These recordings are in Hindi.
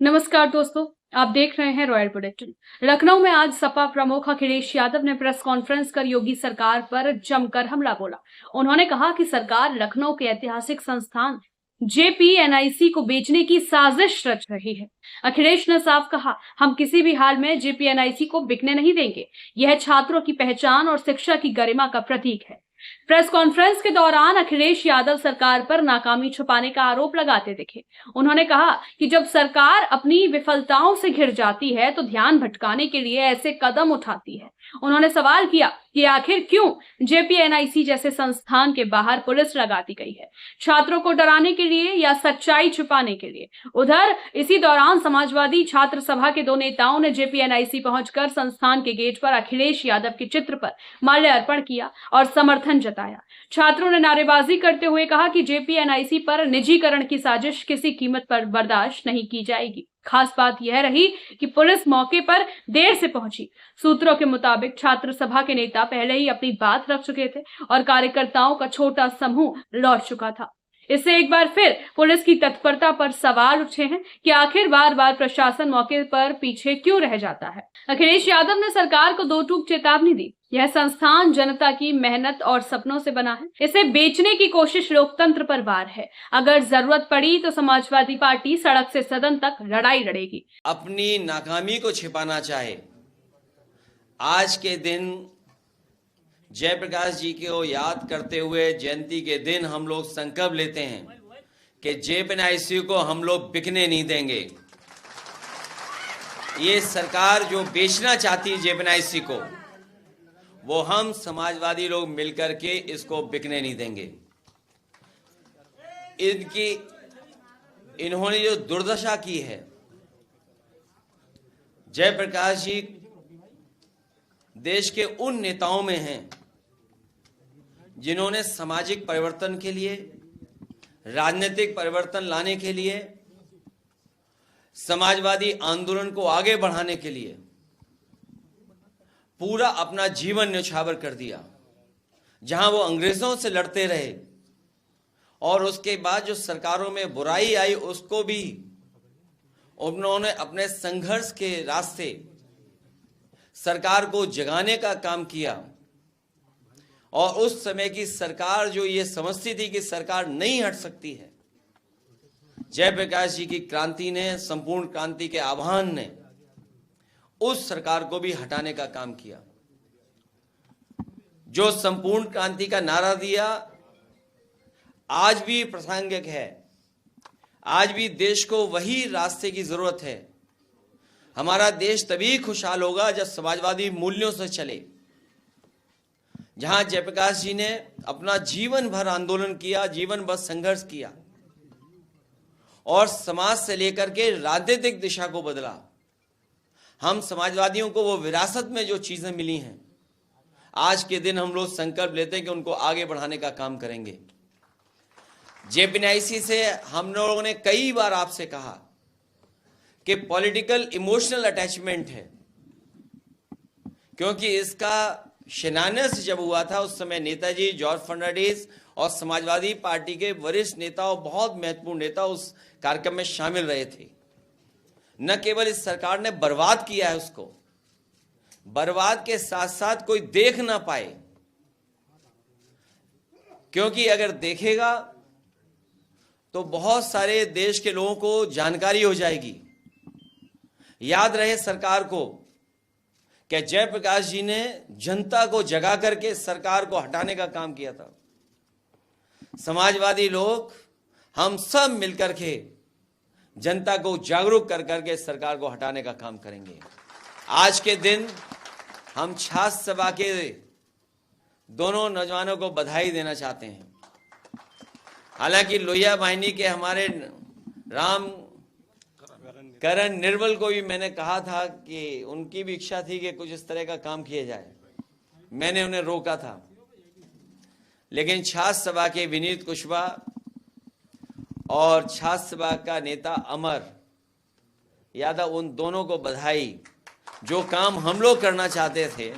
नमस्कार दोस्तों, आप देख रहे हैं रॉयल बुलेटिन। लखनऊ में आज सपा प्रमुख अखिलेश यादव ने प्रेस कॉन्फ्रेंस कर योगी सरकार पर जमकर हमला बोला। उन्होंने कहा कि सरकार लखनऊ के ऐतिहासिक संस्थान जेपीएनआईसी को बेचने की साजिश रच रही है। अखिलेश ने साफ कहा, हम किसी भी हाल में जेपीएनआईसी को बिकने नहीं देंगे। यह छात्रों की पहचान और शिक्षा की गरिमा का प्रतीक है। प्रेस कॉन्फ्रेंस के दौरान अखिलेश यादव सरकार पर नाकामी छुपाने का आरोप लगाते दिखे। उन्होंने कहा कि जब सरकार अपनी विफलताओं से घिर जाती है तो ध्यान भटकाने के लिए ऐसे कदम उठाती है। उन्होंने सवाल किया कि आखिर क्यों जेपीएनआईसी जैसे संस्थान के बाहर पुलिस लगा दी गई है, छात्रों को डराने के लिए या सच्चाई छुपाने के लिए। उधर इसी दौरान समाजवादी छात्र सभा के दो नेताओं ने जेपीएनआईसी पहुंचकर संस्थान के गेट पर अखिलेश यादव के चित्र पर माल्यार्पण किया और समर्थन जताया। छात्रों ने नारेबाजी करते हुए कहा कि जेपीएनआईसी पर निजीकरण की साजिश किसी कीमत पर बर्दाश्त नहीं की जाएगी। खास बात यह रही कि पुलिस मौके पर देर से पहुंची। सूत्रों के मुताबिक छात्र सभा के नेता पहले ही अपनी बात रख चुके थे और कार्यकर्ताओं का छोटा समूह लौट चुका था। इससे एक बार फिर पुलिस की तत्परता पर सवाल उठे हैं कि आखिर बार बार प्रशासन मौके पर पीछे क्यों रह जाता है। अखिलेश यादव ने सरकार को दो टूक चेतावनी दी। यह संस्थान जनता की मेहनत और सपनों से बना है। इसे बेचने की कोशिश लोकतंत्र पर वार है। अगर जरूरत पड़ी तो समाजवादी पार्टी सड़क से सदन तक लड़ाई लड़ेगी। अपनी नाकामी को छिपाना चाहे, आज के दिन जयप्रकाश जी को याद करते हुए जयंती के दिन हम लोग संकल्प लेते हैं कि जेपीएनआईसी को हम लोग बिकने नहीं देंगे। ये सरकार जो बेचना चाहती है जेपीएनआईसी को, वो हम समाजवादी लोग मिलकर के इसको बिकने नहीं देंगे। इन्होंने जो दुर्दशा की है, जयप्रकाश जी देश के उन नेताओं में हैं जिन्होंने सामाजिक परिवर्तन के लिए, राजनीतिक परिवर्तन लाने के लिए, समाजवादी आंदोलन को आगे बढ़ाने के लिए पूरा अपना जीवन न्यौछावर कर दिया। जहां वो अंग्रेजों से लड़ते रहे और उसके बाद जो सरकारों में बुराई आई उसको भी उन्होंने अपने संघर्ष के रास्ते सरकार को जगाने का काम किया। और उस समय की सरकार जो ये समझती थी कि सरकार नहीं हट सकती है, जयप्रकाश जी की क्रांति ने, संपूर्ण क्रांति के आह्वान ने उस सरकार को भी हटाने का काम किया। जो संपूर्ण क्रांति का नारा दिया आज भी प्रासंगिक है। आज भी देश को वही रास्ते की जरूरत है। हमारा देश तभी खुशहाल होगा जब समाजवादी मूल्यों से चले। जहां जयप्रकाश जी ने अपना जीवन भर आंदोलन किया, जीवन भर संघर्ष किया और समाज से लेकर के राजनीतिक दिशा को बदला। हम समाजवादियों को वो विरासत में जो चीजें मिली हैं, आज के दिन हम लोग संकल्प लेते हैं कि उनको आगे बढ़ाने का काम करेंगे। जेपीएनआईसी से हम लोगों ने कई बार आपसे कहा कि पॉलिटिकल इमोशनल अटैचमेंट है, क्योंकि इसका शिलान्यास जब हुआ था उस समय नेताजी, जॉर्ज फर्नांडिस और समाजवादी पार्टी के वरिष्ठ नेता और बहुत महत्वपूर्ण नेता उस कार्यक्रम में शामिल रहे थे। न केवल इस सरकार ने बर्बाद किया है उसको, बर्बाद के साथ साथ कोई देख ना पाए, क्योंकि अगर देखेगा तो बहुत सारे देश के लोगों को जानकारी हो जाएगी। याद रहे सरकार को कि जयप्रकाश जी ने जनता को जगा करके सरकार को हटाने का काम किया था। समाजवादी लोग हम सब मिलकर के जनता को जागरूक कर करके सरकार को हटाने का काम करेंगे। आज के दिन हम छात्र सभा के दोनों नौजवानों को बधाई देना चाहते हैं। हालांकि लोहिया वाहिनी के हमारे राम करण निर्मल को भी मैंने कहा था कि उनकी भी इच्छा थी कि कुछ इस तरह का काम किया जाए, मैंने उन्हें रोका था। लेकिन छात्र सभा के विनीत कुशवाहा और छात्र सभा का नेता अमर यादव, उन दोनों को बधाई। जो काम हम लोग करना चाहते थे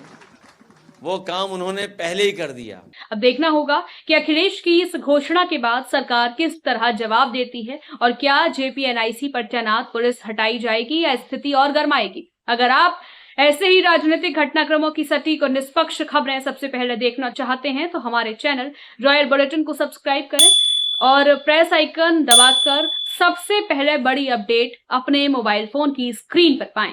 वो काम उन्होंने पहले ही कर दिया। अब देखना होगा कि अखिलेश की इस घोषणा के बाद सरकार किस तरह जवाब देती है और क्या जेपीएनआईसी पर तैनात पुलिस हटाई जाएगी या स्थिति और गर्माएगी। अगर आप ऐसे ही राजनीतिक घटनाक्रमों की सटीक और निष्पक्ष खबरें सबसे पहले देखना चाहते हैं तो हमारे चैनल रॉयल बुलेटिन को सब्सक्राइब करें और प्रेस आइकन दबाकर सबसे पहले बड़ी अपडेट अपने मोबाइल फोन की स्क्रीन पर पाएं।